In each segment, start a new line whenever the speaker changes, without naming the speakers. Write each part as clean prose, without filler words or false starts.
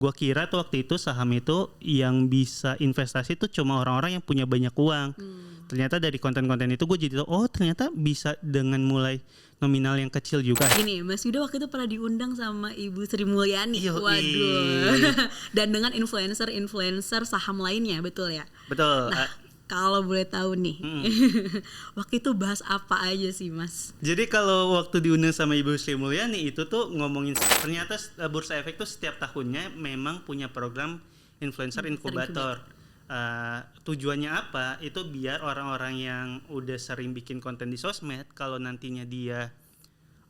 Gua kira tuh waktu itu saham itu yang bisa investasi tuh cuma orang-orang yang punya banyak uang. Ternyata dari konten-konten itu gue jadi tahu, oh ternyata bisa dengan mulai nominal yang kecil juga.
Gini, Mas Yuda waktu itu pernah diundang sama Ibu Sri Mulyani.
Yoi.
Waduh. Dan dengan influencer saham lainnya, betul ya?
Betul.
Nah, kalau boleh tahu nih, waktu itu bahas apa aja sih, Mas?
Jadi kalau waktu diundang sama Ibu Sri Mulyani itu tuh ngomongin ternyata Bursa Efek tuh setiap tahunnya memang punya program influencer inkubator. Tujuannya apa? Itu biar orang-orang yang udah sering bikin konten di sosmed, kalau nantinya dia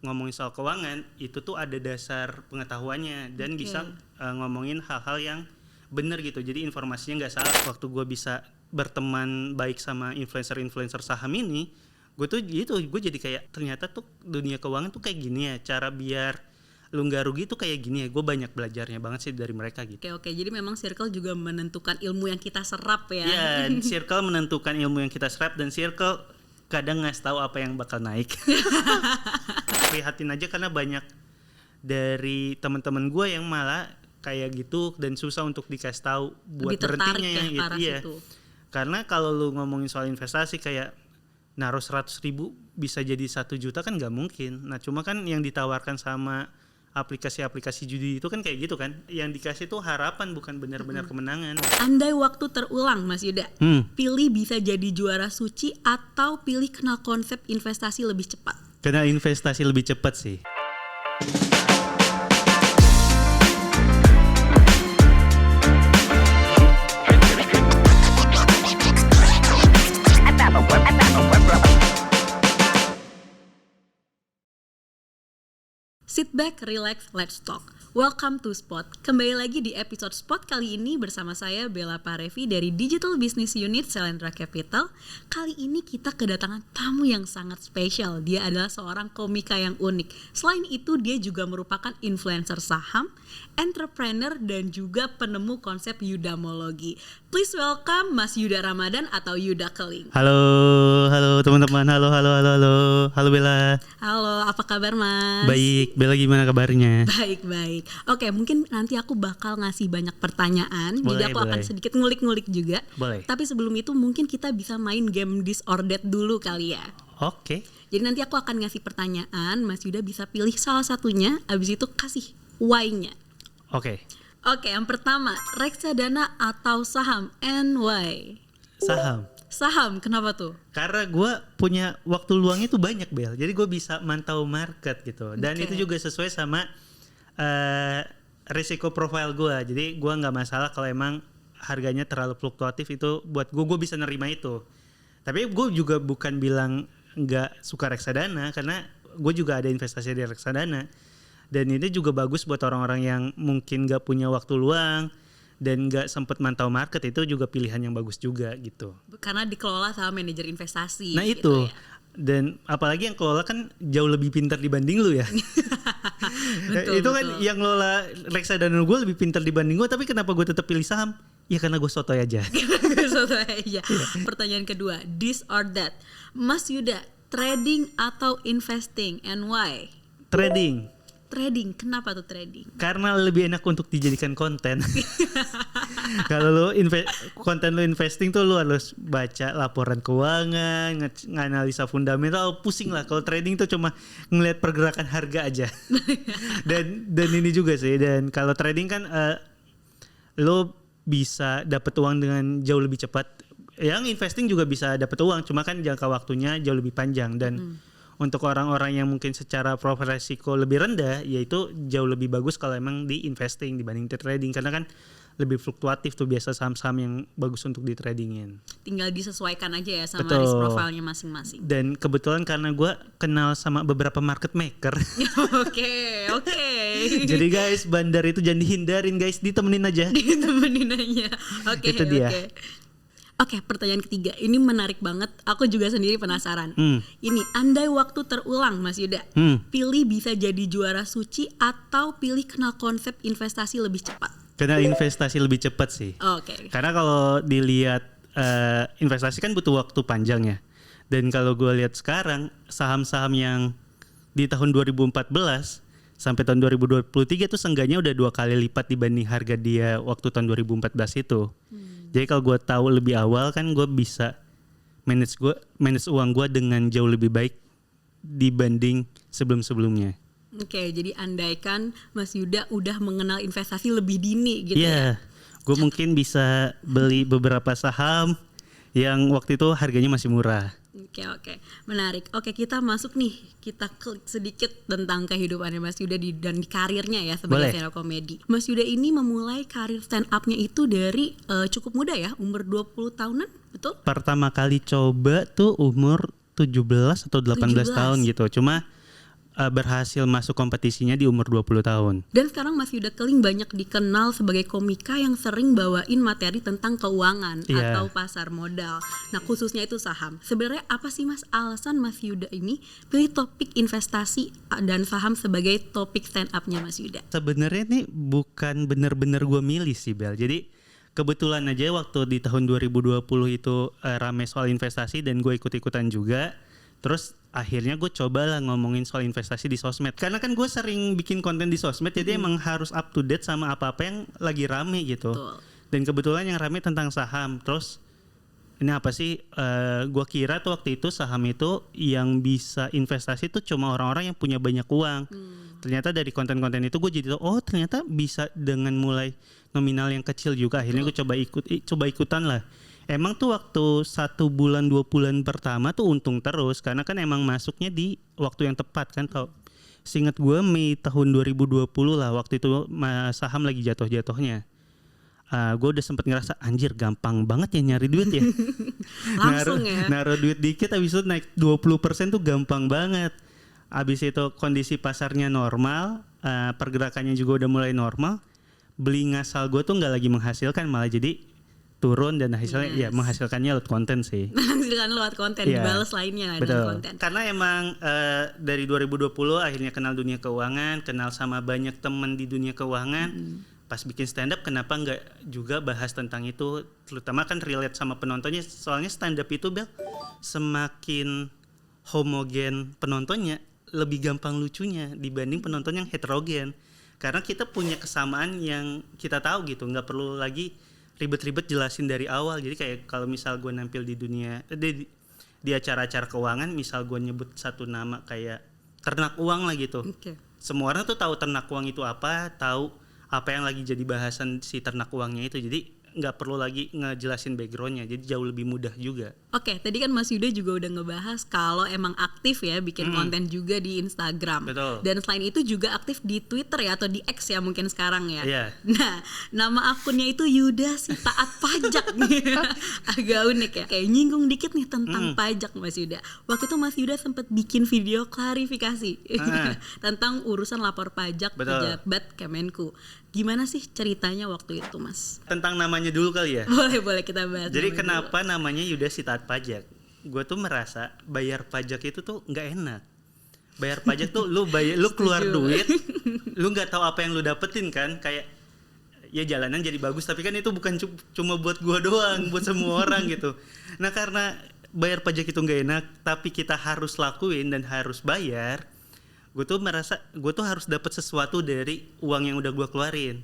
ngomongin soal keuangan, itu tuh ada dasar pengetahuannya dan bisa ngomongin hal-hal yang bener gitu. Jadi informasinya nggak salah. Waktu gue bisa berteman baik sama influencer saham ini, gue jadi kayak ternyata tuh dunia keuangan tuh kayak gini ya, cara biar lu nggak rugi tuh kayak gini ya. Gue banyak belajarnya banget sih dari mereka gitu.
Oke, jadi memang circle juga menentukan ilmu yang kita serap ya.
Iya, circle menentukan ilmu yang kita serap dan circle kadang ngasih tahu apa yang bakal naik. Prihatin aja karena banyak dari teman-teman gue yang malah kayak gitu dan susah untuk dikasih tahu buat berhentinya yang itu ya. Karena kalau lu ngomongin soal investasi kayak naruh 100.000 bisa jadi 1 juta kan nggak mungkin. Nah cuma kan yang ditawarkan sama aplikasi-aplikasi judi itu kan kayak gitu kan. Yang dikasih tuh harapan bukan benar-benar kemenangan.
Andai waktu terulang Mas Yuda, pilih bisa jadi juara suci atau pilih kenal konsep investasi lebih cepat?
Kenal investasi lebih cepat sih.
Sit back, relax, let's talk. Welcome to Spot. Kembali lagi di episode Spot kali ini bersama saya Bella Parevi dari Digital Business Unit Selendra Capital. Kali ini kita kedatangan tamu yang sangat spesial. Dia adalah seorang komika yang unik. Selain itu dia juga merupakan influencer saham, entrepreneur dan juga penemu konsep Yudamologi. Please welcome Mas Yuda Ramadan atau Yuda Keling.
Halo teman-teman. Halo Bella.
Halo, apa kabar Mas?
Baik, Bella gimana kabarnya?
Baik. Oke, mungkin nanti aku bakal ngasih banyak pertanyaan. Jadi aku akan sedikit ngulik-ngulik juga.
Boleh.
Tapi sebelum itu mungkin kita bisa main game This or That dulu kali ya.
Oke.
Jadi nanti aku akan ngasih pertanyaan, Mas Yuda bisa pilih salah satunya, abis itu kasih why-nya.
Oke,
yang pertama, reksadana atau saham, and why? Saham, kenapa tuh?
Karena gue punya waktu luangnya tuh banyak Bel. Jadi gue bisa mantau market gitu. Dan itu juga sesuai sama risiko profile gue. Jadi gue nggak masalah kalau emang harganya terlalu fluktuatif, itu buat gue bisa nerima itu. Tapi gue juga bukan bilang nggak suka reksadana, karena gue juga ada investasi di reksadana. Dan ini juga bagus buat orang-orang yang mungkin nggak punya waktu luang dan nggak sempet mantau market, itu juga pilihan yang bagus juga gitu.
Karena dikelola sama manajer investasi.
Nah
gitu
itu
ya.
Dan apalagi yang kelola kan jauh lebih pintar dibanding lu ya. Itu kan yang ngelola reksadana gue lebih pintar dibanding gue, tapi kenapa gue tetap pilih saham? Ya karena gue sotoy aja.
Pertanyaan kedua, this or that. Mas Yuda, trading atau investing, and why?
Trading,
kenapa tuh trading?
karena lebih enak untuk dijadikan konten. Kalau lu konten lu investing tuh lu harus baca laporan keuangan, nganalisa fundamental, pusing lah. Kalau trading tuh cuma ngelihat pergerakan harga aja. dan ini juga sih, dan kalau trading kan lu bisa dapat uang dengan jauh lebih cepat. Yang investing juga bisa dapat uang, cuma kan jangka waktunya jauh lebih panjang. Dan untuk orang-orang yang mungkin secara profil resiko lebih rendah, yaitu jauh lebih bagus kalau emang di investing dibanding di trading, karena kan lebih fluktuatif tuh biasa saham-saham yang bagus untuk di tradingin.
Tinggal disesuaikan aja ya sama risk profile-nya masing-masing.
Dan kebetulan karena gue kenal sama beberapa market maker.
Oke.
Jadi guys, bandar itu jangan dihindarin guys, ditemenin aja.
Oke.
Itu dia.
Oke, pertanyaan ketiga. Ini menarik banget. Aku juga sendiri penasaran. Ini, andai waktu terulang Mas Yuda, pilih bisa jadi juara suci atau pilih kenal konsep investasi lebih cepat?
Kenal investasi lebih cepat sih.
Oke.
Karena kalau dilihat investasi kan butuh waktu panjang ya. Dan kalau gue lihat sekarang saham-saham yang di tahun 2014 sampai tahun 2023 tuh seenggaknya udah 2 kali lipat dibanding harga dia waktu tahun 2014 itu. Jadi kalau gue tahu lebih awal kan gue bisa manage uang gue dengan jauh lebih baik dibanding sebelum-sebelumnya.
Oke, jadi andaikan Mas Yuda udah mengenal investasi lebih dini gitu
Iya, gue mungkin bisa beli beberapa saham yang waktu itu harganya masih murah.
Oke, menarik. Oke, kita masuk nih, kita klik sedikit tentang kehidupannya Mas Yuda dan di karirnya ya sebagai
Boleh.
stand up comedy. Mas Yuda ini memulai karir stand up-nya itu dari cukup muda ya, umur 20 tahunan, betul?
Pertama kali coba tuh umur 17 atau 18 tahun gitu. Cuma berhasil masuk kompetisinya di umur 20 tahun.
Dan sekarang Mas Yuda Keling banyak dikenal sebagai komika yang sering bawain materi tentang keuangan
Iya.
atau pasar modal. Nah, khususnya itu saham. Sebenarnya apa sih Mas alasan Mas Yuda ini pilih topik investasi dan saham sebagai topik stand up-nya Mas Yuda?
Sebenarnya nih bukan bener-bener gue milih sih Bel. Jadi kebetulan aja waktu di tahun 2020 itu rame soal investasi dan gue ikut-ikutan juga. Terus akhirnya gue cobalah ngomongin soal investasi di sosmed. Karena kan gue sering bikin konten di sosmed, jadi emang harus up to date sama apa-apa yang lagi rame gitu.
Betul.
Dan kebetulan yang rame tentang saham. Terus ini apa sih? Gue kira tuh waktu itu saham itu yang bisa investasi tuh cuma orang-orang yang punya banyak uang. Ternyata dari konten-konten itu gue jadi tahu, oh ternyata bisa dengan mulai nominal yang kecil juga. Akhirnya gue coba ikutan lah. Emang tuh waktu 1 bulan 2 bulan pertama tuh untung terus karena kan emang masuknya di waktu yang tepat kan. Kalau seingat gue Mei tahun 2020 lah, waktu itu saham lagi jatuh-jatuhnya. Gue udah sempet ngerasa anjir gampang banget ya nyari duit ya.
Langsung ya.
Naruh duit dikit abis itu naik 20% tuh gampang banget. Abis itu kondisi pasarnya normal, pergerakannya juga udah mulai normal. Beli ngasal gue tuh gak lagi menghasilkan, malah jadi turun dan hasilnya ya menghasilkannya lewat konten sih.
Menghasilkan lewat konten,
Iya.
dibalas lainnya
Betul.
dengan konten.
Karena emang dari 2020 akhirnya kenal dunia keuangan, kenal sama banyak temen di dunia keuangan. Pas bikin stand up kenapa nggak juga bahas tentang itu, terutama kan relate sama penontonnya. Soalnya stand up itu Bel, semakin homogen penontonnya lebih gampang lucunya dibanding penonton yang heterogen. Karena kita punya kesamaan yang kita tahu gitu, nggak perlu lagi ribet-ribet jelasin dari awal. Jadi kayak kalau misal gue nampil di dunia di acara-acara keuangan, misal gue nyebut satu nama kayak ternak uang lah gitu.
Oke.
Semua orang tuh tahu ternak uang itu apa, tahu apa yang lagi jadi bahasan si ternak uangnya itu. Jadi nggak perlu lagi ngejelasin backgroundnya, jadi jauh lebih mudah juga.
Oke, tadi kan Mas Yuda juga udah ngebahas kalau emang aktif ya bikin konten juga di Instagram.
Betul.
Dan selain itu juga aktif di Twitter ya atau di X ya mungkin sekarang ya.
Iya.
Nah, nama akunnya itu Yuda si taat pajak nih. Agak unik ya. Kayak nyinggung dikit nih tentang pajak Mas Yuda. Waktu itu Mas Yuda sempat bikin video klarifikasi tentang urusan lapor pajak
Betul.
pejabat Kemenku. Gimana sih ceritanya waktu itu Mas?
Tentang namanya dulu kali ya.
Boleh kita bahas.
Jadi
namanya
kenapa namanya Yuda si taat pajak? Gue tuh merasa bayar pajak itu tuh nggak enak. Bayar pajak tuh lu keluar duit, lu nggak tahu apa yang lu dapetin kan? Kayak ya jalanan jadi bagus, tapi kan itu bukan cuma buat gua doang, buat semua orang gitu. Nah karena bayar pajak itu nggak enak, tapi kita harus lakuin dan harus bayar. Gue tuh merasa gue tuh harus dapat sesuatu dari uang yang udah gue keluarin.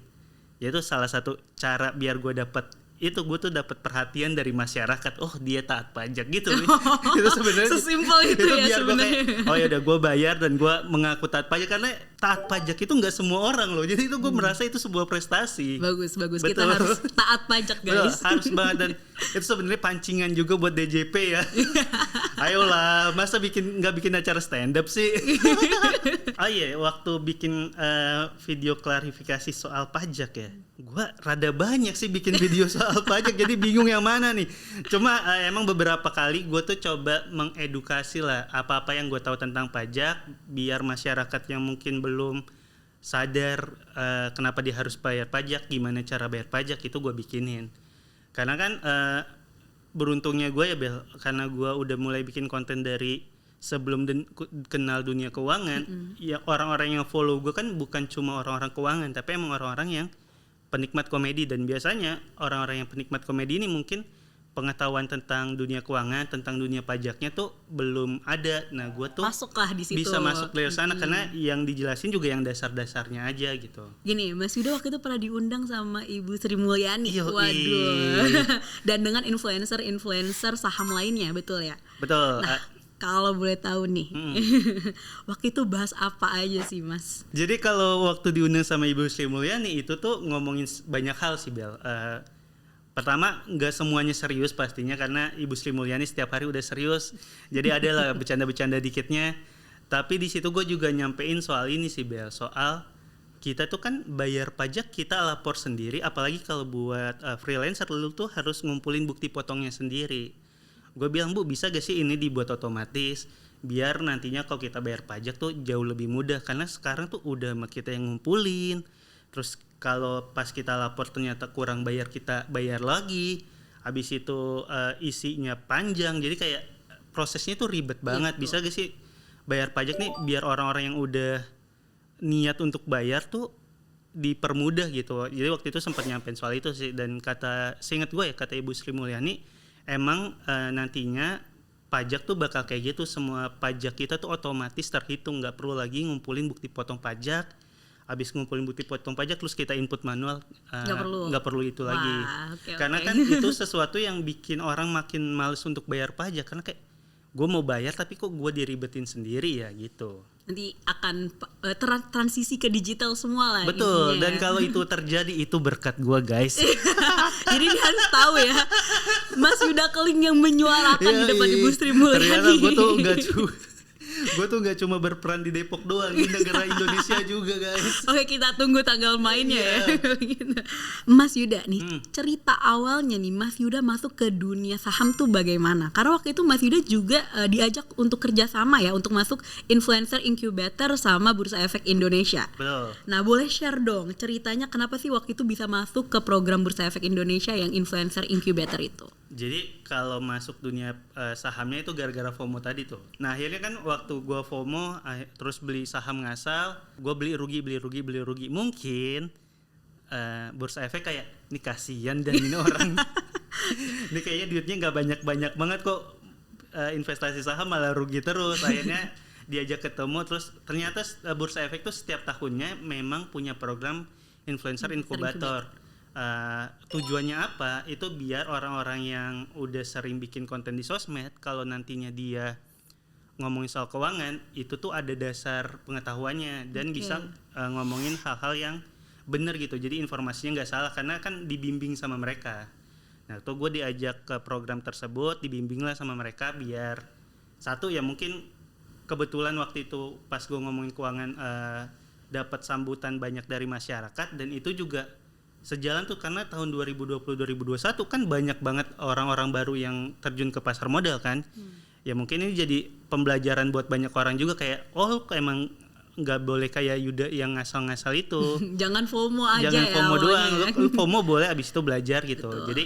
Yaitu salah satu cara biar gue dapat itu, gue tuh dapat perhatian dari masyarakat. Oh dia taat pajak gitu. Itu sebenarnya
sesimpel itu ya
biar gue
sebenarnya.
kayak, oh ya udah gue bayar dan gue mengaku taat pajak, karena taat pajak itu nggak semua orang loh. Jadi itu gue merasa itu sebuah prestasi.
Bagus.
Betul.
Kita harus taat pajak guys.
Betul, harus banget. Dan itu sebenarnya pancingan juga buat DJP ya. Ayolah, masa nggak bikin acara stand up sih? Oh iya, waktu bikin video klarifikasi soal pajak ya, gue rada banyak sih bikin video soal pajak, jadi bingung yang mana nih. Cuma emang beberapa kali gue tuh coba mengedukasi lah apa-apa yang gue tahu tentang pajak, biar masyarakat yang mungkin belum sadar kenapa dia harus bayar pajak, gimana cara bayar pajak, itu gue bikinin. Karena kan beruntungnya gue ya Bel, karena gue udah mulai bikin konten dari sebelum kenal dunia keuangan. Ya orang-orang yang follow gue kan bukan cuma orang-orang keuangan, tapi emang orang-orang yang penikmat komedi. Dan biasanya orang-orang yang penikmat komedi ini mungkin pengetahuan tentang dunia keuangan, tentang dunia pajaknya tuh belum ada. Nah, gue tuh
Masuklah di situ.
bisa masuk dari sana karena yang dijelasin juga yang dasar-dasarnya aja gitu.
Gini, Mas Yuda waktu itu pernah diundang sama Ibu Sri Mulyani.
Yoi.
Waduh. Dan dengan influencer saham lainnya, betul ya?
Betul.
Nah, kalau boleh tahu nih, waktu itu bahas apa aja sih, Mas?
Jadi kalau waktu diundang sama Ibu Sri Mulyani itu tuh ngomongin banyak hal sih, Bel. Pertama, nggak semuanya serius pastinya karena Ibu Sri Mulyani setiap hari udah serius. Jadi ada lah bercanda-bercanda dikitnya. Tapi di situ gue juga nyampein soal ini sih, Bel. Soal kita tuh kan bayar pajak kita lapor sendiri. Apalagi kalau buat freelancer lu tuh harus ngumpulin bukti potongnya sendiri. Gue bilang, Bu, bisa gak sih ini dibuat otomatis? Biar nantinya kalau kita bayar pajak tuh jauh lebih mudah. Karena sekarang tuh udah sama kita yang ngumpulin. Terus kalau pas kita lapor ternyata kurang bayar, kita bayar lagi. Habis itu isinya panjang, jadi kayak prosesnya tuh ribet banget. Bisa gak sih bayar pajak nih biar orang-orang yang udah niat untuk bayar tuh dipermudah gitu. Jadi waktu itu sempat nyampein soal itu sih. Dan seingat gue ya, kata Ibu Sri Mulyani, emang nantinya pajak tuh bakal kayak gitu. Semua pajak kita tuh otomatis terhitung, nggak perlu lagi ngumpulin bukti potong pajak. Habis ngumpulin bukti potong pajak terus kita input manual, nggak perlu itu lagi. Karena kan itu sesuatu yang bikin orang makin males untuk bayar pajak, karena kayak gue mau bayar tapi kok gue diribetin sendiri ya gitu.
Nanti akan transisi ke digital semua lah.
Betul,
intinya.
dan kalau itu terjadi itu berkat gue, guys.
Jadi ini harus tahu ya, Mas Yuda Keling yang menyuarakan di depan Ibu Sri Mulyani.
Ternyata gue tuh nggak cuma berperan di Depok doang, di negara Indonesia juga, guys.
Oke, kita tunggu tanggal mainnya ya. Gitu. Mas Yuda nih, cerita awalnya nih Mas Yuda masuk ke dunia saham tuh bagaimana? Karena waktu itu Mas Yuda juga diajak untuk kerjasama ya, untuk masuk influencer incubator sama Bursa Efek Indonesia.
Betul.
Nah, boleh share dong ceritanya kenapa sih waktu itu bisa masuk ke program Bursa Efek Indonesia yang influencer incubator itu?
Jadi kalau masuk dunia sahamnya itu gara-gara FOMO tadi tuh. Nah akhirnya kan waktu gue FOMO terus beli saham ngasal, gue beli rugi. Mungkin Bursa Efek kayak, ini kasihan dan ini orang, ini kayaknya duitnya nggak banyak banget kok, investasi saham malah rugi terus. Akhirnya diajak ketemu, terus ternyata Bursa Efek tuh setiap tahunnya memang punya program influencer inkubator. Tujuannya apa? Itu biar orang-orang yang udah sering bikin konten di sosmed, kalau nantinya dia ngomongin soal keuangan, itu tuh ada dasar pengetahuannya dan bisa ngomongin hal-hal yang benar gitu. Jadi informasinya nggak salah karena kan dibimbing sama mereka. Nah, tuh gue diajak ke program tersebut, dibimbing lah sama mereka biar satu ya mungkin kebetulan waktu itu pas gue ngomongin keuangan dapat sambutan banyak dari masyarakat, dan itu juga sejalan tuh karena tahun 2020-2021 kan banyak banget orang-orang baru yang terjun ke pasar modal kan. Ya mungkin ini jadi pembelajaran buat banyak orang juga, kayak emang nggak boleh kayak Yuda yang ngasal-ngasal itu.
Jangan FOMO aja.
Jangan
ya
FOMO doang, lu FOMO boleh abis itu belajar gitu.
Betul.
Jadi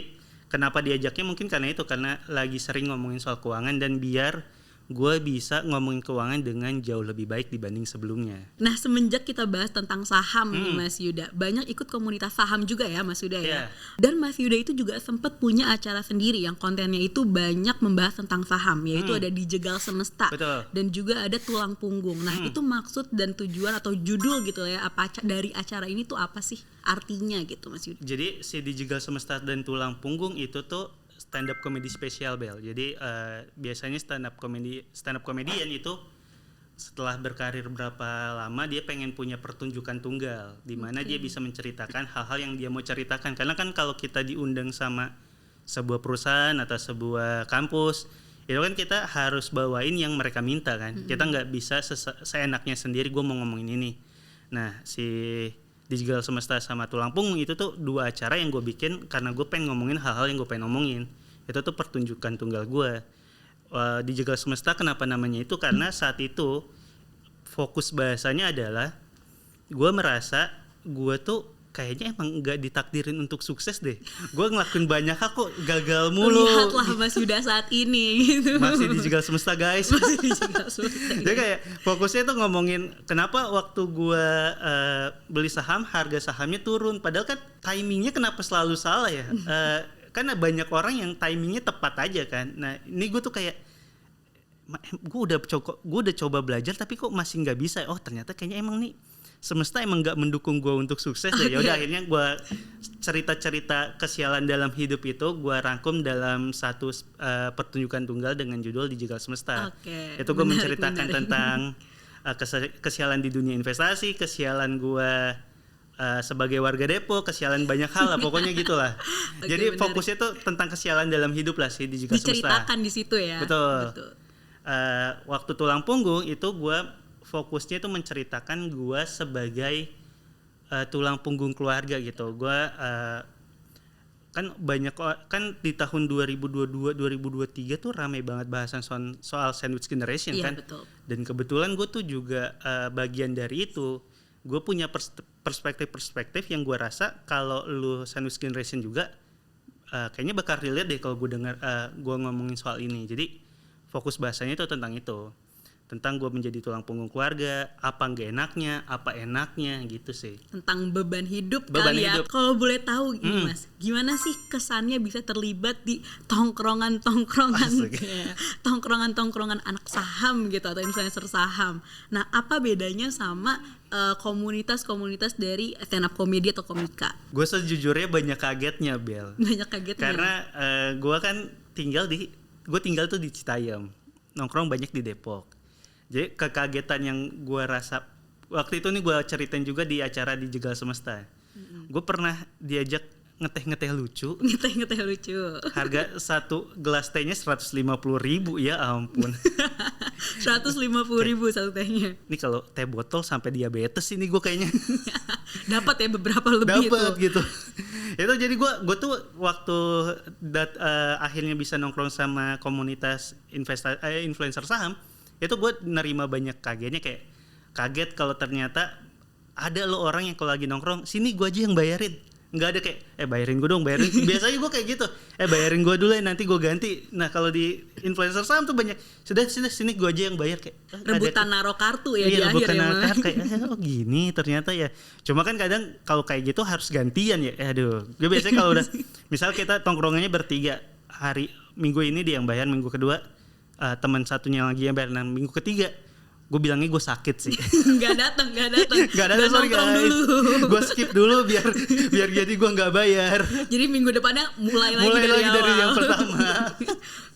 kenapa diajaknya mungkin karena itu, karena lagi sering ngomongin soal keuangan dan biar gue bisa ngomongin keuangan dengan jauh lebih baik dibanding sebelumnya.
Nah, semenjak kita bahas tentang saham nih Mas Yuda, banyak ikut komunitas saham juga ya Mas Yuda ya. Dan Mas Yuda itu juga sempat punya acara sendiri yang kontennya itu banyak membahas tentang saham, yaitu ada Dijegal Semesta.
Betul.
Dan juga ada Tulang Punggung. Nah, itu maksud dan tujuan atau judul gitu ya, dari acara ini tuh apa sih artinya gitu Mas Yuda?
Jadi si Dijegal Semesta dan Tulang Punggung itu tuh stand up comedy spesial, Bel. Jadi biasanya stand up comedian itu setelah berkarir berapa lama dia pengen punya pertunjukan tunggal di mana dia bisa menceritakan hal-hal yang dia mau ceritakan. Karena kan kalau kita diundang sama sebuah perusahaan atau sebuah kampus, itu kan kita harus bawain yang mereka minta kan. Kita nggak bisa seenaknya sendiri gue mau ngomongin ini. Nah, si Dijegal Semesta sama Tulang Punggung itu tuh dua acara yang gue bikin karena gue pengen ngomongin hal-hal yang gue pengen ngomongin. Itu tuh pertunjukan tunggal gue. Dijegal Semesta kenapa namanya itu? Karena saat itu fokus bahasanya adalah gue merasa gue tuh kayaknya emang gak ditakdirin untuk sukses deh. Gue ngelakuin banyak hal kok gagal mulu.
Lihatlah Mas Yuda saat ini gitu.
Masih Dijegal Semesta, guys.
Masih Dijegal Semesta.
Jadi kayak fokusnya tuh ngomongin kenapa waktu gue beli saham harga sahamnya turun. Padahal kan timingnya kenapa selalu salah ya. karena banyak orang yang timingnya tepat aja kan. Nah ini gue tuh kayak gue udah coba belajar tapi kok masih nggak bisa. Oh ternyata kayaknya emang nih semesta emang nggak mendukung gue untuk sukses deh. Ya udah akhirnya gue cerita-cerita kesialan dalam hidup itu gue rangkum dalam satu pertunjukan tunggal dengan judul Digital Semesta. Itu gue menceritakan tentang kesialan di dunia investasi, kesialan gue sebagai warga Depok, kesialan banyak hal lah pokoknya gitulah. Jadi fokusnya tuh tentang kesialan dalam hidup lah sih Digital Semesta.
Diceritakan di situ ya.
Betul. Waktu Tulang Punggung itu gue fokusnya itu menceritakan gue sebagai tulang punggung keluarga gitu. Gue kan di tahun 2022 2023 tuh ramai banget bahasan soal sandwich generation kan.
Betul. Dan
kebetulan gue tuh juga bagian dari itu. Gue punya perspektif yang gue rasa kalau lu sandwich generation juga kayaknya bakal relate deh kalau gue dengar gue ngomongin soal ini. Jadi fokus bahasanya itu tentang gue menjadi tulang punggung keluarga, apa nggak enaknya, apa enaknya gitu sih.
Tentang beban hidup kali ya. Kalau boleh tahu gini Mas, gimana sih kesannya bisa terlibat di tongkrongan-tongkrongan anak saham gitu atau influencer saham. Nah apa bedanya sama komunitas-komunitas dari stand up comedy atau komika?
Gue sejujurnya banyak kagetnya Bel.
Banyak kagetnya.
Karena gue kan tinggal tuh di Citayam, nongkrong banyak di Depok. Jadi kekagetan yang gue rasa waktu itu nih gue ceritain juga di acara di Jegal Semesta. Gue pernah diajak ngeteh lucu.
Ngeteh lucu.
Harga satu gelas tehnya 150.000 ya ampun.
150.000 satu tehnya.
Ini kalau teh botol sampai diabetes ini gue kayaknya.
Dapat ya beberapa lebih.
Dapat gitu. Itu jadi gue tuh waktu akhirnya bisa nongkrong sama komunitas influencer saham, itu gue nerima banyak kaget kalau ternyata ada lo orang yang kalau lagi nongkrong sini gue aja yang bayarin, nggak ada kayak bayarin gue dong bayarin. Biasanya gue kayak gitu, bayarin gue dulu ya nanti gue ganti. Nah kalau di influencer saham tuh banyak sudah sini gue aja yang bayar kayak
rebutan naro kartu ya di akhir
ya naro kayak oh gini ternyata ya. Cuma kan kadang kalau kayak gitu harus gantian ya. Aduh gue biasanya kalau udah misal kita tongkrongannya bertiga, hari minggu ini dia yang bayar, minggu kedua teman satunya lagi yang bayar, dan minggu ketiga gue bilangnya gue sakit sih.
Nggak datang
sorry guys, gue skip dulu biar jadi gue nggak bayar.
Jadi minggu depannya mulai lagi
dari yang pertama.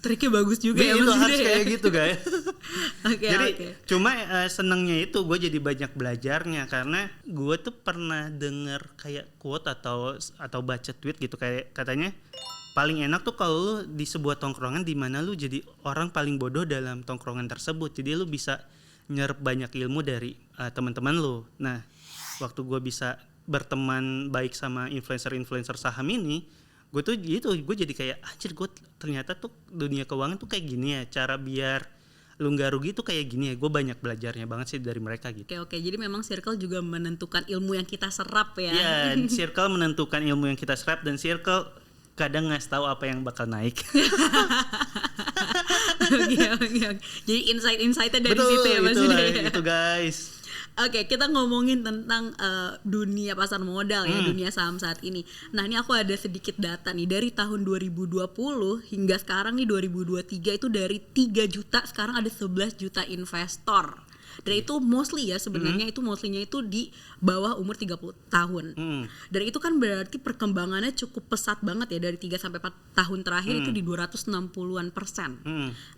Triknya bagus juga ya
itu
Mas
harus
ya.
Kayak gitu guys. Jadi cuma senengnya itu gue jadi banyak belajarnya karena gue tuh pernah denger kayak quote atau baca tweet gitu kayak katanya paling enak tuh kalau lu di sebuah tongkrongan di mana lu jadi orang paling bodoh dalam tongkrongan tersebut. Jadi lu bisa nyerap banyak ilmu dari teman-teman lu. Nah, waktu gue bisa berteman baik sama influencer saham ini, gue jadi kayak anjir, gue ternyata tuh dunia keuangan tuh kayak gini ya, cara biar lu nggak rugi tuh kayak gini ya. Gue banyak belajarnya banget sih dari mereka gitu.
Oke, jadi memang circle juga menentukan ilmu yang kita serap ya.
Iya, circle menentukan ilmu yang kita serap, dan circle kadang ngasih tahu apa yang bakal naik.
Okay. Jadi insight-insightnya dari situ ya Mas Yuda ya.
Itu guys.
Oke, kita ngomongin tentang dunia pasar modal ya, dunia saham saat ini. Nah, ini aku ada sedikit data nih dari tahun 2020 hingga sekarang nih 2023 itu dari 3 juta sekarang ada 11 juta investor. Dan itu mostly ya sebenarnya itu mostly-nya itu di bawah umur 30 tahun. Dan itu kan berarti perkembangannya cukup pesat banget ya, dari 3 sampai 4 tahun terakhir itu di 260%.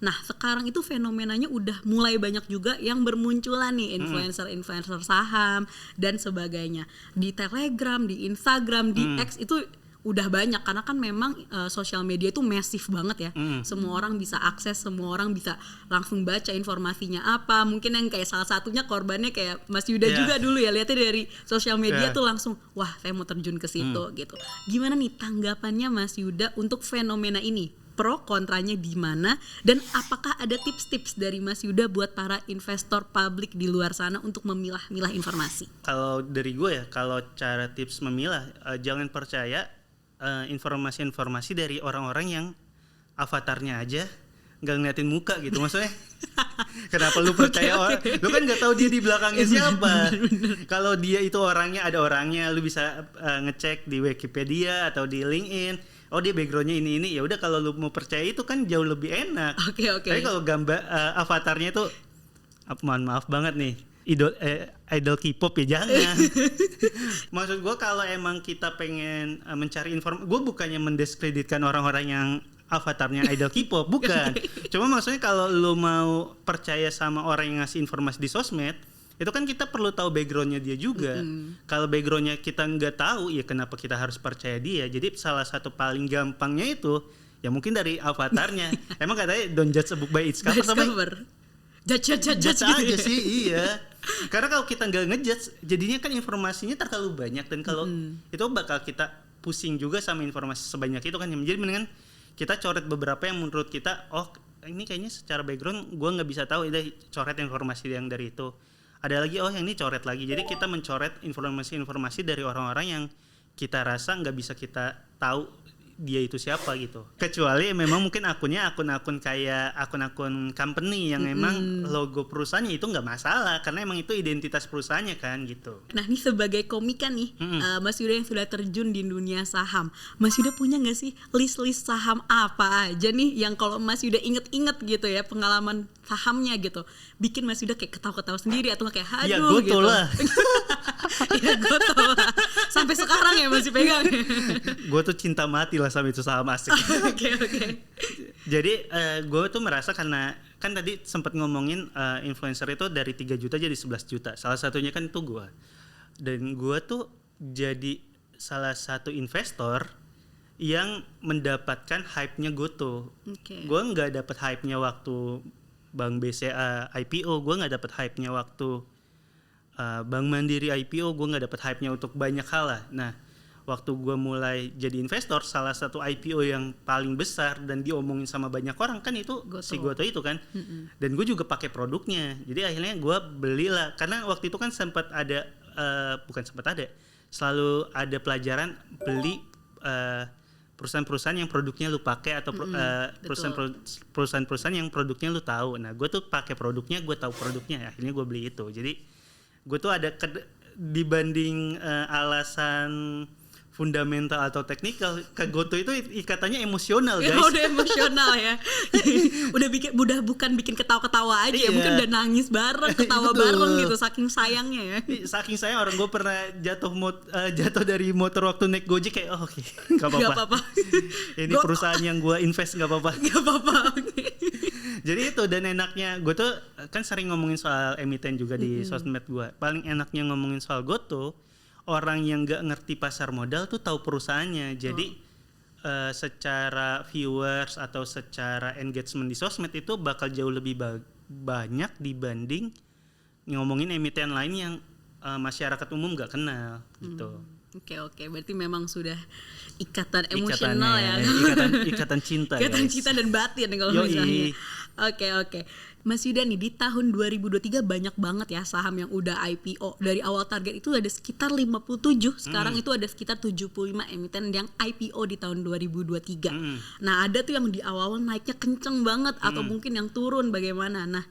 Nah, sekarang itu fenomenanya udah mulai banyak juga yang bermunculan nih influencer saham dan sebagainya. Di Telegram, di Instagram, di X itu udah banyak karena kan memang sosial media itu masif banget ya. Semua orang bisa akses, semua orang bisa langsung baca informasinya apa. Mungkin yang kayak salah satunya korbannya kayak Mas Yuda juga dulu ya, lihatnya dari sosial media tuh langsung wah saya mau terjun ke situ gitu. Gimana nih tanggapannya Mas Yuda untuk fenomena ini? Pro kontranya di mana, dan apakah ada tips-tips dari Mas Yuda buat para investor publik di luar sana untuk memilah-milah informasi?
Kalau dari gue ya, kalau cara tips memilah, jangan percaya informasi-informasi dari orang-orang yang avatarnya aja nggak ngeliatin muka gitu. Maksudnya kenapa lu percaya lu kan nggak tahu dia di belakangnya siapa. Kalau dia itu orangnya, ada orangnya, lu bisa ngecek di Wikipedia atau di LinkedIn. oh dia backgroundnya ini, ya udah kalau lu mau percaya itu kan jauh lebih enak.
Oke.
Tapi kalau gambar avatarnya itu mohon maaf banget nih, idol K-pop ya jangan. Maksud gue kalau emang kita pengen mencari informasi, gue bukannya mendiskreditkan orang-orang yang avatarnya idol K-pop, bukan. Cuma maksudnya kalau lu mau percaya sama orang yang ngasih informasi di sosmed, itu kan kita perlu tahu backgroundnya dia juga. Kalau backgroundnya kita nggak tahu, ya kenapa kita harus percaya dia? Jadi salah satu paling gampangnya itu, ya mungkin dari avatarnya. Emang katanya don't judge a book by its cover, tapi
Judge
aja sih, iya. Karena kalau kita nggak ngejudge, jadinya kan informasinya terlalu banyak, dan kalau itu bakal kita pusing juga sama informasi sebanyak itu kan. Jadi mendingan kita coret beberapa yang menurut kita, oh ini kayaknya secara background gue nggak bisa tahu, udah coret informasi yang dari itu. Ada lagi, oh yang ini coret lagi. Jadi kita mencoret informasi-informasi dari orang-orang yang kita rasa nggak bisa kita tahu dia itu siapa gitu. Kecuali memang mungkin akunnya akun-akun kayak akun-akun company yang emang logo perusahaannya itu nggak masalah, karena emang itu identitas perusahaannya kan gitu.
Nah nih sebagai komika nih, Mas Yuda yang sudah terjun di dunia saham, Mas Yuda punya nggak sih list saham apa aja nih yang kalau Mas Yuda inget-inget gitu ya pengalaman sahamnya gitu, bikin Mas Yuda kayak ketawa-ketawa sendiri atau kayak
Ya
haduh
gitu lah.
Ya gue tau lah. Sampai sekarang ya masih pegang.
Gue tuh cinta mati lah sama itu saham, asik.
Oke.
Jadi gue tuh merasa, karena kan tadi sempat ngomongin influencer itu dari 3 juta jadi 11 juta. Salah satunya kan itu gue. Dan gue tuh jadi salah satu investor yang mendapatkan hype-nya Goto. Gue nggak dapet hype-nya waktu Bank BCA IPO, gue nggak dapet hype-nya waktu Bank Mandiri IPO, gue nggak dapet hype-nya untuk banyak hal lah. Nah, waktu gue mulai jadi investor, salah satu IPO yang paling besar dan diomongin sama banyak orang kan itu si Goto itu kan. Dan gue juga pakai produknya. Jadi akhirnya gue belilah, karena waktu itu kan selalu ada pelajaran beli perusahaan-perusahaan yang produknya lu pakai atau perusahaan-perusahaan yang produknya lu tahu. Nah, gue tuh pakai produknya, gue tahu produknya, akhirnya gue beli itu. Jadi gue tuh ada dibanding alasan fundamental atau teknikal, ke Goto itu ikatannya emosional guys.
Ya udah emosional ya. udah bukan bikin ketawa-ketawa aja ya, mungkin udah nangis bareng, ketawa bareng gitu, saking sayangnya ya.
Saking sayang, orang gue pernah jatuh dari motor waktu naik Gojek, kayak oke, gak apa-apa. Ini perusahaan yang gue invest, gak apa-apa. Jadi itu, dan enaknya gue tuh kan sering ngomongin soal emiten juga di sosmed gue. Paling enaknya ngomongin soal Goto, orang yang nggak ngerti pasar modal tuh tahu perusahaannya. Jadi secara viewers atau secara engagement di sosmed itu bakal jauh lebih banyak dibanding ngomongin emiten lain yang masyarakat umum nggak kenal gitu.
Oke, berarti memang sudah ikatan emosional ya.
Ikatan cinta.
Ikatan cinta dan batin kalau misalnya. Oke. Mas Yuda nih, di tahun 2023 banyak banget ya saham yang udah IPO. Dari awal target itu ada sekitar 57, sekarang itu ada sekitar 75 emiten yang IPO di tahun 2023. Nah, ada tuh yang di awal naiknya kenceng banget atau mungkin yang turun bagaimana. Nah,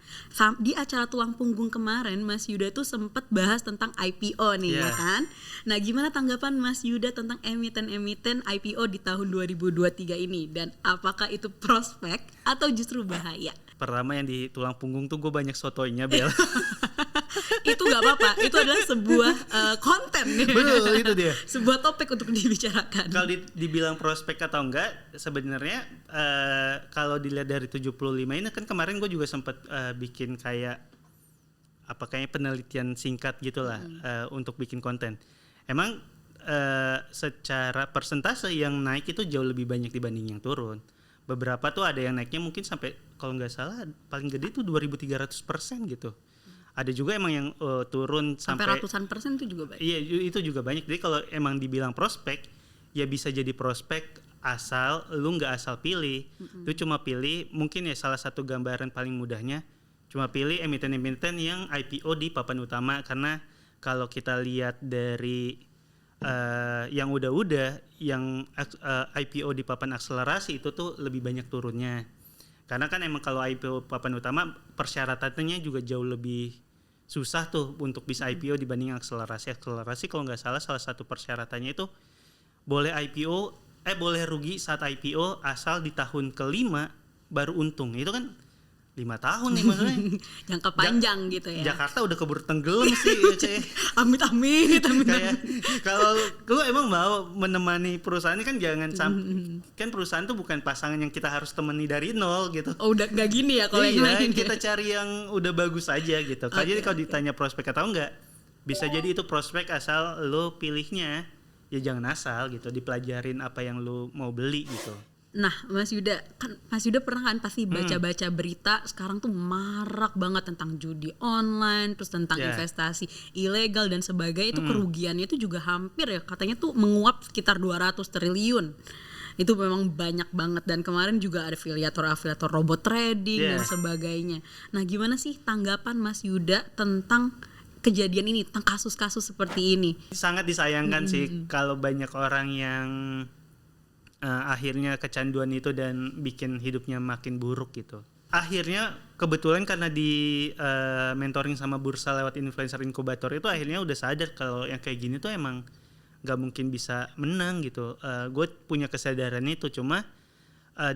di acara Tulang Punggung kemarin Mas Yuda tuh sempat bahas tentang IPO nih ya kan. Nah, gimana tanggapan Mas Yuda tentang emiten-emiten IPO di tahun 2023 ini, dan apakah itu prospek atau justru bahaya?
Pertama yang di tulang punggung tuh gue banyak sotoinya, Bel.
Itu gak apa-apa, itu adalah sebuah konten.
Betul, itu dia.
Sebuah topik untuk dibicarakan.
Kalau dibilang prospek atau enggak, sebenarnya kalau dilihat dari 75 ini kan kemarin gue juga sempat bikin kayaknya penelitian singkat gitulah untuk bikin konten. Emang secara persentase yang naik itu jauh lebih banyak dibanding yang turun. Beberapa tuh ada yang naiknya mungkin sampai, kalau nggak salah paling gede itu 2.300% gitu. Ada juga emang yang turun sampai
ratusan persen, itu juga banyak.
Iya, itu juga banyak. Jadi kalau emang dibilang prospek, ya bisa jadi prospek asal lu nggak asal pilih. Lu cuma pilih, mungkin ya salah satu gambaran paling mudahnya, cuma pilih emiten-emiten yang IPO di papan utama. Karena kalau kita lihat dari yang udah yang IPO di papan akselerasi itu tuh lebih banyak turunnya. Karena kan emang kalau IPO papan utama persyaratannya juga jauh lebih susah tuh untuk bisa IPO dibanding akselerasi. Akselerasi kalau nggak salah satu persyaratannya itu boleh IPO boleh rugi saat IPO asal di tahun kelima baru untung. Itu kan 5 tahun nih maksudnya.
Jangka panjang gitu ya.
Jakarta udah keburu tenggelam sih kayak.
Amit.
Kayak kalau lu emang mau menemani perusahaan ini kan jangan sampai kan perusahaan tuh bukan pasangan yang kita harus temani dari nol gitu.
Oh udah nggak gini ya kalau yang lain.
Kita cari yang udah bagus aja gitu. Jadi kalau ditanya prospek atau enggak, bisa jadi itu prospek asal lo pilihnya ya jangan asal gitu, dipelajarin apa yang lo mau beli gitu.
Nah, Mas Yuda pernah kan pasti baca-baca berita sekarang tuh marak banget tentang judi online, terus tentang investasi ilegal dan sebagainya. Itu kerugiannya itu juga hampir ya katanya tuh menguap sekitar 200 triliun. Itu memang banyak banget, dan kemarin juga ada afiliator robot trading dan sebagainya. Nah, gimana sih tanggapan Mas Yuda tentang kejadian ini, tentang kasus-kasus seperti ini?
Sangat disayangkan sih kalau banyak orang yang akhirnya kecanduan itu dan bikin hidupnya makin buruk gitu. Akhirnya kebetulan karena di mentoring sama bursa lewat influencer inkubator itu akhirnya udah sadar kalau yang kayak gini tuh emang gak mungkin bisa menang gitu. Gue punya kesadaran itu, cuma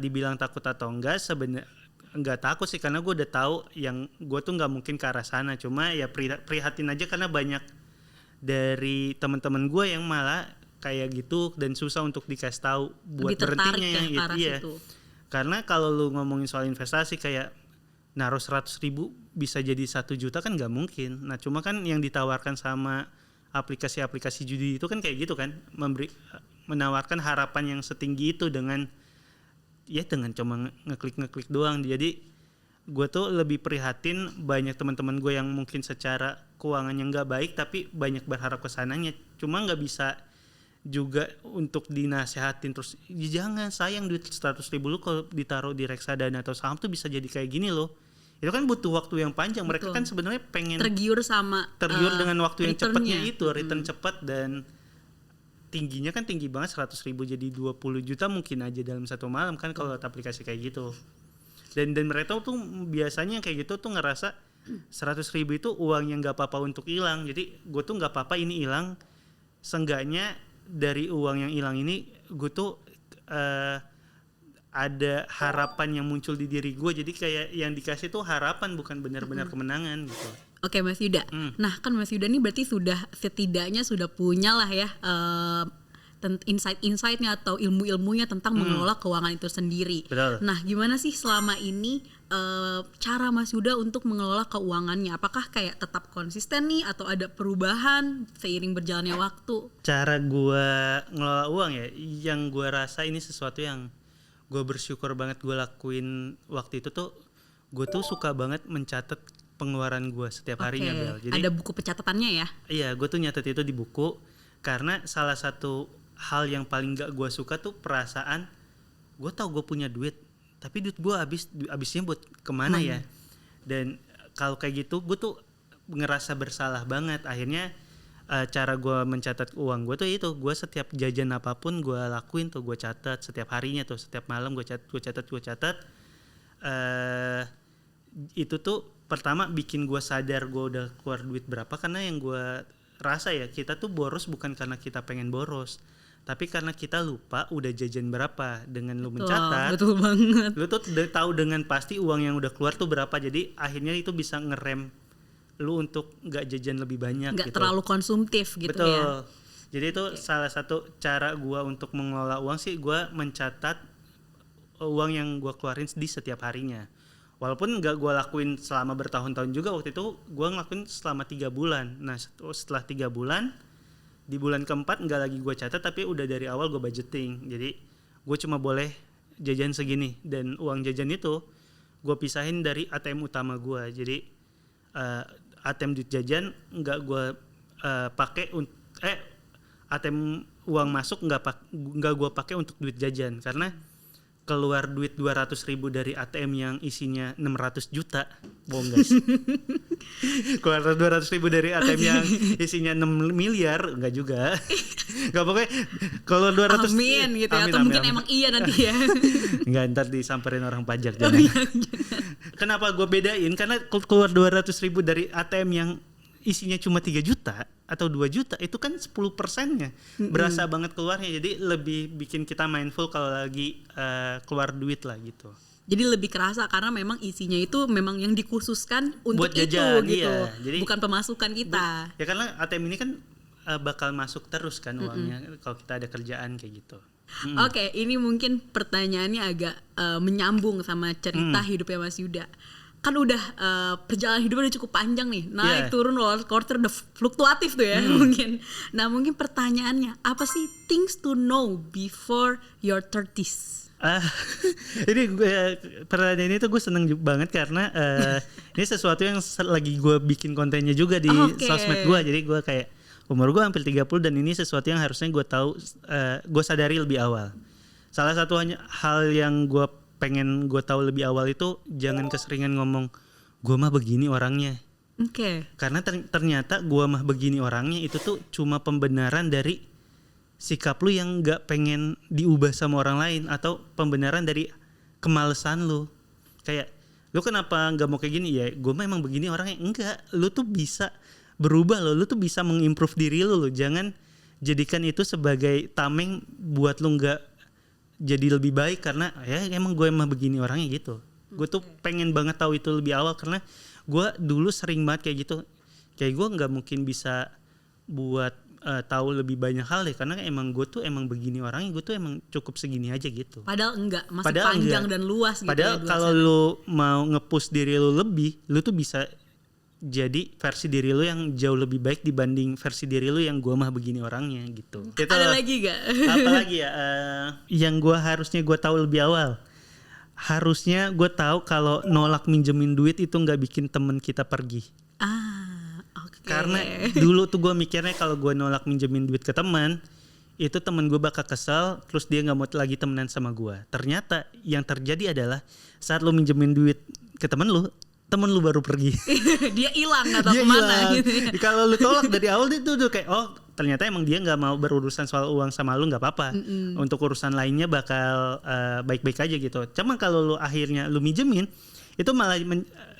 dibilang takut atau enggak, sebenarnya enggak takut sih karena gue udah tahu yang gue tuh gak mungkin ke arah sana. Cuma ya prihatin aja karena banyak dari teman-teman gue yang malah kayak gitu dan susah untuk dikasih tahu buat berhentinya yang itu ya. Karena kalau lu ngomongin soal investasi kayak naruh 100.000 bisa jadi 1 juta kan nggak mungkin. Nah cuma kan yang ditawarkan sama aplikasi-aplikasi judi itu kan kayak gitu kan, menawarkan harapan yang setinggi itu dengan cuma ngeklik doang. Jadi gue tuh lebih prihatin banyak teman-teman gue yang mungkin secara keuangannya nggak baik tapi banyak berharap kesananya, cuma nggak bisa juga untuk dinasehatin terus jangan sayang duit 100.000 lu kalau ditaruh di reksadana atau saham tuh bisa jadi kayak gini loh. Itu kan butuh waktu yang panjang. Mereka kan sebenarnya pengen tergiur dengan waktu yang cepatnya itu, return cepat, dan tingginya kan tinggi banget, 100.000 jadi 20 juta mungkin aja dalam satu malam kan kalau aplikasi kayak gitu. Dan mereka tuh biasanya kayak gitu tuh ngerasa 100.000 itu uang yang nggak apa-apa untuk hilang. Jadi gue tuh nggak apa-apa ini hilang, seenggaknya dari uang yang hilang ini gue tuh ada harapan yang muncul di diri gue. Jadi kayak yang dikasih tuh harapan, bukan benar-benar kemenangan gitu.
Oke Mas Yuda, nah kan Mas Yuda ini berarti setidaknya sudah punya lah ya insight-insightnya atau ilmu-ilmunya tentang mengelola keuangan itu sendiri.
Betul.
Nah gimana sih selama ini cara Mas Yuda untuk mengelola keuangannya? Apakah kayak tetap konsisten nih atau ada perubahan seiring berjalannya waktu?
Cara gue ngelola uang ya, yang gue rasa ini sesuatu yang gue bersyukur banget gue lakuin waktu itu tuh, gue tuh suka banget mencatat pengeluaran gue setiap harinya, Bel. Jadi
ada buku pencatatannya ya?
Iya, gue tuh nyatet itu di buku karena salah satu hal yang paling gak gue suka tuh perasaan gue tahu gue punya duit tapi duit gue habisnya buat kemana ya. Dan kalau kayak gitu gue tuh ngerasa bersalah banget. Akhirnya cara gue mencatat uang gue tuh itu, gue setiap jajan apapun gue lakuin tuh gue catat setiap harinya tuh, setiap malam gue catat. Itu tuh pertama bikin gue sadar gue udah keluar duit berapa, karena yang gue rasa ya kita tuh boros bukan karena kita pengen boros, tapi karena kita lupa udah jajan berapa. Dengan lu mencatat,
betul banget,
lu tuh udah tahu dengan pasti uang yang udah keluar tuh berapa. Jadi akhirnya itu bisa ngerem lu untuk nggak jajan lebih banyak,
nggak
gitu.
terlalu konsumtif gitu. Betul. Ya.
Jadi itu salah satu cara gua untuk mengelola uang sih, gua mencatat uang yang gua keluarin di setiap harinya. Walaupun nggak gua lakuin selama bertahun-tahun juga, waktu itu gua ngelakuin selama 3 bulan. Nah setelah 3 bulan, di bulan keempat nggak lagi gue catat, tapi udah dari awal gue budgeting. Jadi gue cuma boleh jajan segini, dan uang jajan itu gue pisahin dari ATM utama gue. Jadi ATM duit jajan nggak gue pakai ATM uang masuk nggak gue pakai untuk duit jajan, karena keluar duit 200.000 dari ATM yang isinya 600 juta, bohong guys. Keluar 200.000 dari ATM yang isinya 6 miliar, enggak juga. Enggak, pokoknya kalau 200,
amin gitu ya, atau mungkin emang iya nanti ya.
Enggak, ntar disamperin orang pajak jangan. Kenapa gue bedain? Karena keluar 200.000 dari ATM yang isinya cuma 3 juta, atau 2 juta itu kan 10%-nya berasa banget keluarnya, jadi lebih bikin kita mindful kalau lagi keluar duit lah gitu.
Jadi lebih kerasa karena memang isinya itu memang yang dikhususkan untuk
Buat jajan,
itu gitu,
iya. Jadi,
bukan pemasukan kita.
Ya karena ATM ini kan bakal masuk terus kan uangnya kalau kita ada kerjaan kayak gitu.
Oke, ini mungkin pertanyaannya agak menyambung sama cerita hidupnya Mas Yuda. Kan udah perjalanan hidupnya udah cukup panjang nih, naik turun roller coaster udah fluktuatif tuh ya mungkin. Nah mungkin pertanyaannya, apa sih things to know before your 30s?
Ini pertanyaan ini tuh gue seneng banget karena ini sesuatu yang lagi gue bikin kontennya juga di sosmed gue. Jadi gue kayak umur gue hampir 30 dan ini sesuatu yang harusnya gue tahu, gue sadari lebih awal. Salah satu hal yang gue pengen gue tahu lebih awal itu jangan keseringan ngomong gue mah begini orangnya. Karena ternyata gue mah begini orangnya itu tuh cuma pembenaran dari sikap lu yang gak pengen diubah sama orang lain, atau pembenaran dari kemalesan lu. Kayak lu kenapa gak mau kayak gini, ya gue memang begini orangnya. Enggak, lu tuh bisa berubah loh, lu tuh bisa mengimprove diri lu loh. Jangan jadikan itu sebagai tameng buat lu gak jadi lebih baik karena ya emang gue emang begini orangnya gitu. Gue tuh pengen banget tahu itu lebih awal karena gue dulu sering banget kayak gitu. Kayak gue gak mungkin bisa buat tahu lebih banyak hal deh karena emang gue tuh emang begini orangnya, gue tuh emang cukup segini aja gitu.
Padahal enggak, masih panjang dan luas gitu.
Padahal kalau lu mau nge-push diri lu lebih, lu tuh bisa jadi versi diri lu yang jauh lebih baik dibanding versi diri lu yang gue mah begini orangnya gitu.
Ada lagi gak?
Apalagi ya yang harusnya gue tahu lebih awal. Harusnya gue tahu kalau nolak minjemin duit itu nggak bikin temen kita pergi. Karena dulu tuh gue mikirnya kalau gue nolak minjemin duit ke teman, itu temen gue bakal kesel, terus dia nggak mau lagi temenan sama gue. Ternyata yang terjadi adalah saat lu minjemin duit ke temen lu baru pergi.
Dia hilang atau kemana gitu.
Kalau lu tolak dari awal itu tuh kayak ternyata emang dia nggak mau berurusan soal uang sama lu, nggak apa-apa. Untuk urusan lainnya bakal baik-baik aja gitu. Cuma kalau lu akhirnya lu minjemin, itu malah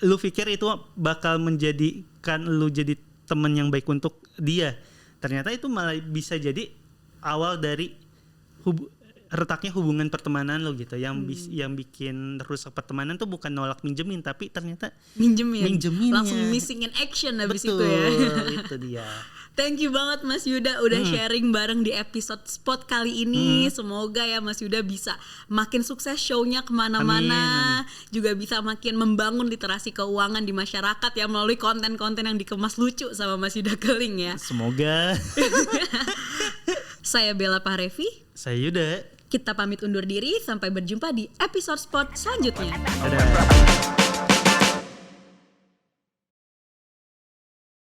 lu pikir itu bakal menjadikan lu jadi teman yang baik untuk dia. Ternyata itu malah bisa jadi awal dari retaknya hubungan pertemanan lo gitu. Yang bikin rusak pertemanan tuh bukan nolak minjemin, tapi ternyata minjemin
langsung missing in action habis itu ya.
Itu dia.
Thank you banget Mas Yuda udah sharing bareng di episode Spot kali ini. Semoga ya Mas Yuda bisa makin sukses show-nya kemana-mana. Juga bisa makin membangun literasi keuangan di masyarakat ya melalui konten-konten yang dikemas lucu sama Mas Yuda Keling ya.
Semoga.
Saya Bella Pahrevi.
Saya Yuda.
Kita pamit undur diri, sampai berjumpa di episode Spot selanjutnya.
Dadah.